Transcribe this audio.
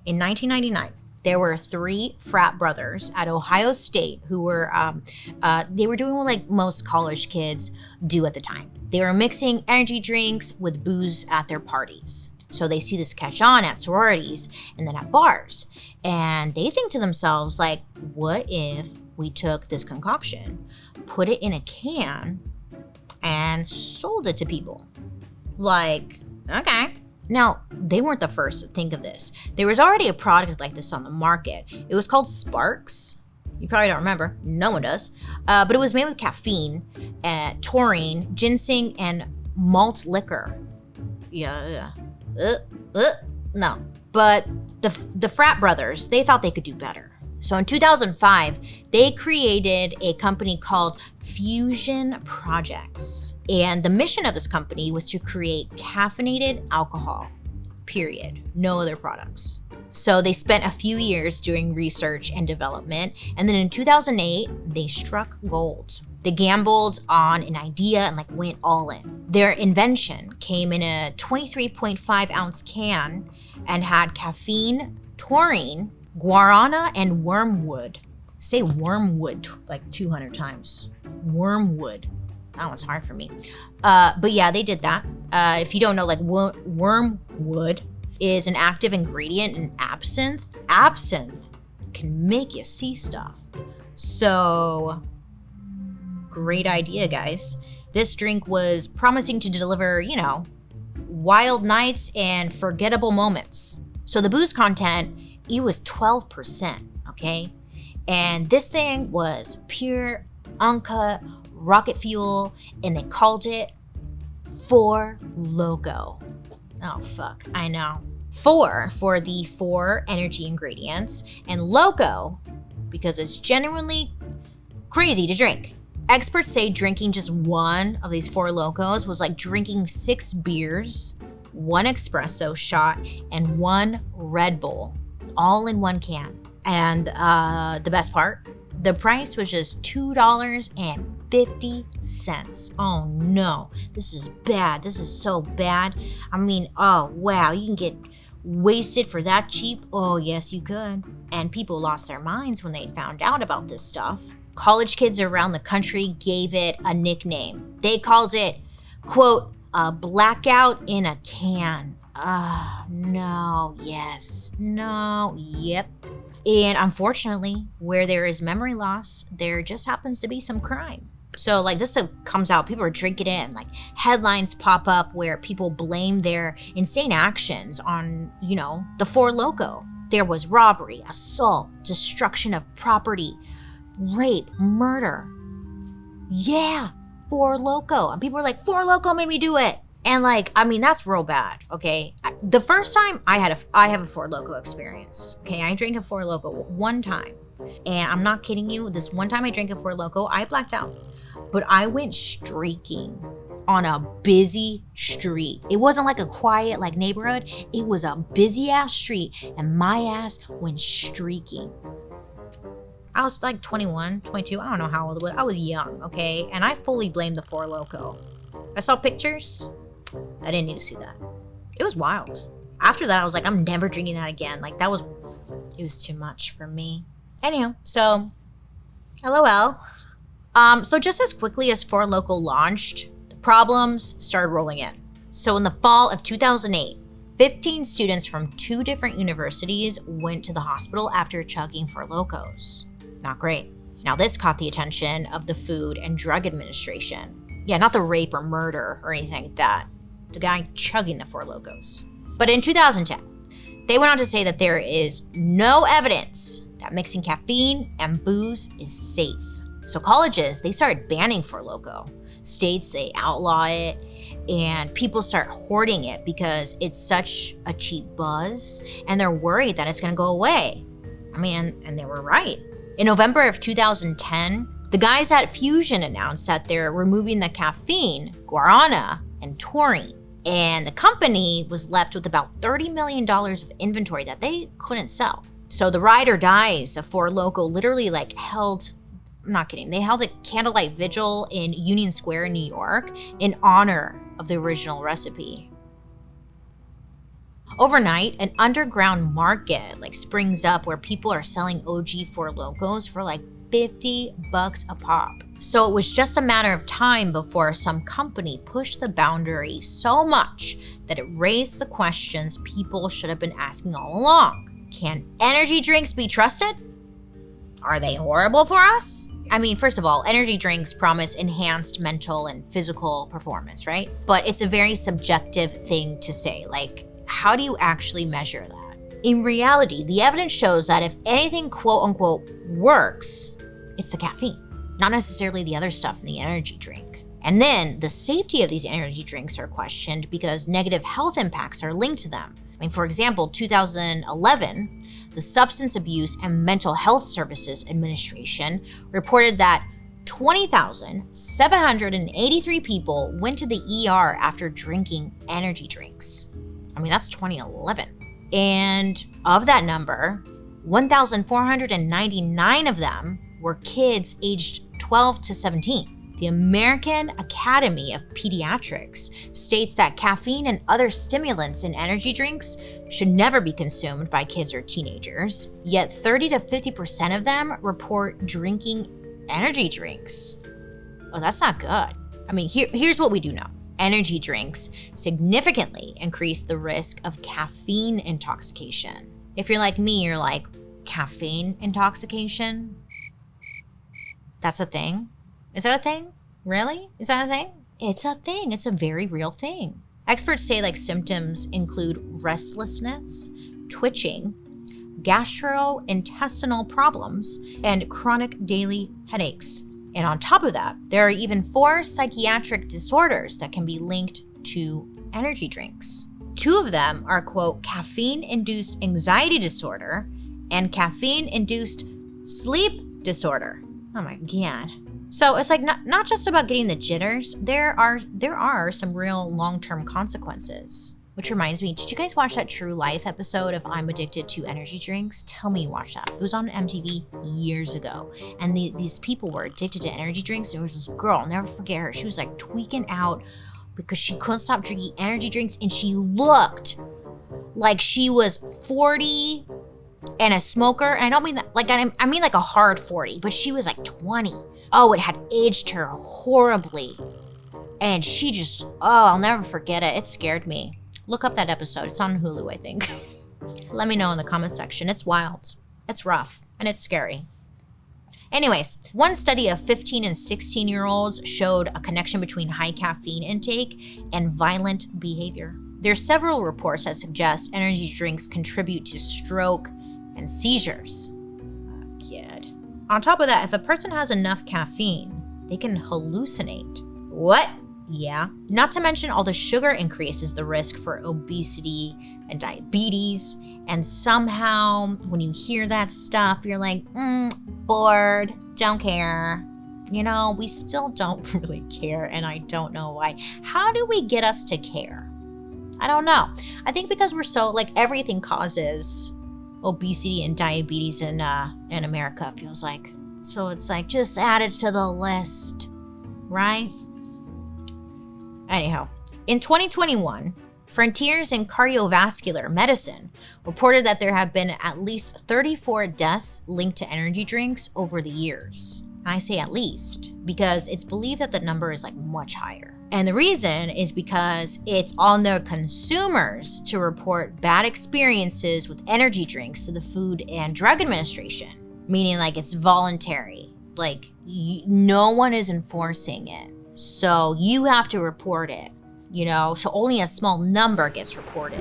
in 1999, there were 3 frat brothers at Ohio State who were, they were doing what like most college kids do at the time. They were mixing energy drinks with booze at their parties. So they see this catch on at sororities and then at bars. And they think to themselves, like, what if we took this concoction, put it in a can, and sold it to people? Like, okay. Now, they weren't the first to think of this. There was already a product like this on the market. It was called Sparks. You probably don't remember. No one does. But it was made with caffeine, taurine, ginseng, and malt liquor. Yeah. No. But the frat brothers, they thought they could do better. So in 2005, they created a company called Fusion Projects. And the mission of this company was to create caffeinated alcohol, period. No other products. So they spent a few years doing research and development. And then in 2008, they struck gold. They gambled on an idea and like went all in. Their invention came in a 23.5 ounce can and had caffeine, taurine, guarana, and wormwood. Say wormwood like 200 times. Wormwood. That was hard for me. But yeah, they did that. If you don't know, like wormwood is an active ingredient in absinthe. Absinthe can make you see stuff. So, great idea, guys. This drink was promising to deliver, wild nights and forgettable moments. So the booze content, it was 12%, okay? And this thing was pure, uncut, rocket fuel, and they called it Four Loko. Oh, fuck, I know. 4 for the 4 energy ingredients, and Loko because it's genuinely crazy to drink. Experts say drinking just one of these Four Lokos was like drinking 6 beers, 1 espresso shot, and 1 Red Bull, all in 1 can. And the best part, the price was just $2.50. Oh no, this is bad. This is so bad. I mean, oh wow, you can get wasted for that cheap? Oh yes, you could. And people lost their minds when they found out about this stuff. College kids around the country gave it a nickname. They called it, quote, a blackout in a can. No, yes, no, yep. And unfortunately, where there is memory loss, there just happens to be some crime. So like this comes out, people are drinking it, and like headlines pop up where people blame their insane actions on, the Four Loko. There was robbery, assault, destruction of property, rape, murder. Yeah, Four Loko. And people are like, Four Loko made me do it. And that's real bad, okay? The first time I have a Four Loko experience, okay? I drank a Four Loko one time. And I'm not kidding you, this one time I drank a Four Loko, I blacked out. But I went streaking on a busy street. It wasn't like a quiet neighborhood. It was a busy ass street, and my ass went streaking. I was like 21, 22, I don't know how old it was. I was young, okay? And I fully blamed the Four Loko. I saw pictures. I didn't need to see that. It was wild. After that, I was like, I'm never drinking that again. It was too much for me. Anyhow, so, LOL. So just as quickly as Four Loko launched, the problems started rolling in. So in the fall of 2008, 15 students from 2 different universities went to the hospital after chugging Four Lokos. Not great. Now this caught the attention of the Food and Drug Administration. Yeah, not the rape or murder or anything like that. The guy chugging the Four Lokos. But in 2010, they went on to say that there is no evidence that mixing caffeine and booze is safe. So colleges, they started banning Four Loko. States, they outlaw it, and people start hoarding it because it's such a cheap buzz, and they're worried that it's gonna go away. And they were right. In November of 2010, the guys at Fusion announced that they're removing the caffeine, guarana, and taurine. And the company was left with about $30 million of inventory that they couldn't sell. So the ride or dies of Four Loko literally held, I'm not kidding, they held a candlelight vigil in Union Square in New York in honor of the original recipe. Overnight, an underground market like springs up where people are selling OG Four Lokos for like $50 a pop. So it was just a matter of time before some company pushed the boundary so much that it raised the questions people should have been asking all along. Can energy drinks be trusted? Are they horrible for us? I mean, first of all, energy drinks promise enhanced mental and physical performance, right? But it's a very subjective thing to say. Like, how do you actually measure that? In reality, the evidence shows that if anything quote unquote works, it's the caffeine, not necessarily the other stuff in the energy drink. And then the safety of these energy drinks are questioned because negative health impacts are linked to them. I mean, for example, 2011, the Substance Abuse and Mental Health Services Administration reported that 20,783 people went to the ER after drinking energy drinks. I mean, that's 2011. And of that number, 1,499 of them were kids aged 12 to 17. The American Academy of Pediatrics states that caffeine and other stimulants in energy drinks should never be consumed by kids or teenagers, yet 30 to 50% of them report drinking energy drinks. Well, that's not good. I mean, here's what we do know. Energy drinks significantly increase the risk of caffeine intoxication. If you're like me, you're like, caffeine intoxication? That's a thing? Is that a thing? Really? Is that a thing? It's a thing. It's a very real thing. Experts say like symptoms include restlessness, twitching, gastrointestinal problems, and chronic daily headaches. And on top of that, there are even 4 psychiatric disorders that can be linked to energy drinks. 2 of them are, quote, caffeine-induced anxiety disorder and caffeine-induced sleep disorder. Oh my God. So it's like not just about getting the jitters. There are some real long-term consequences. Which reminds me, did you guys watch that True Life episode of I'm Addicted to Energy Drinks? Tell me you watched that. It was on MTV years ago. And these people were addicted to energy drinks. And there was this girl, I'll never forget her. She was like tweaking out because she couldn't stop drinking energy drinks. And she looked like she was 40 and a smoker. And I don't mean that, like, I mean like a hard 40, but she was like 20. Oh, it had aged her horribly. And she just, I'll never forget it. It scared me. Look up that episode. It's on Hulu, I think. Let me know in the comment section. It's wild. It's rough. And it's scary. Anyways, one study of 15 and 16-year-olds showed a connection between high caffeine intake and violent behavior. There are several reports that suggest energy drinks contribute to stroke and seizures. Oh, kid. On top of that, if a person has enough caffeine, they can hallucinate. What? Yeah. Not to mention all the sugar increases the risk for obesity and diabetes. And somehow, when you hear that stuff, you're like, bored, don't care. You know, we still don't really care, and I don't know why. How do we get us to care? I don't know. I think because we're so, like, everything causes obesity and diabetes in America, it feels like. So it's like, just add it to the list, right? Anyhow, in 2021, Frontiers in Cardiovascular Medicine reported that there have been at least 34 deaths linked to energy drinks over the years. And I say at least because it's believed that the number is like much higher. And the reason is because it's on the consumers to report bad experiences with energy drinks to the Food and Drug Administration, meaning like it's voluntary. Like no one is enforcing it. So you have to report it, you know, so only a small number gets reported.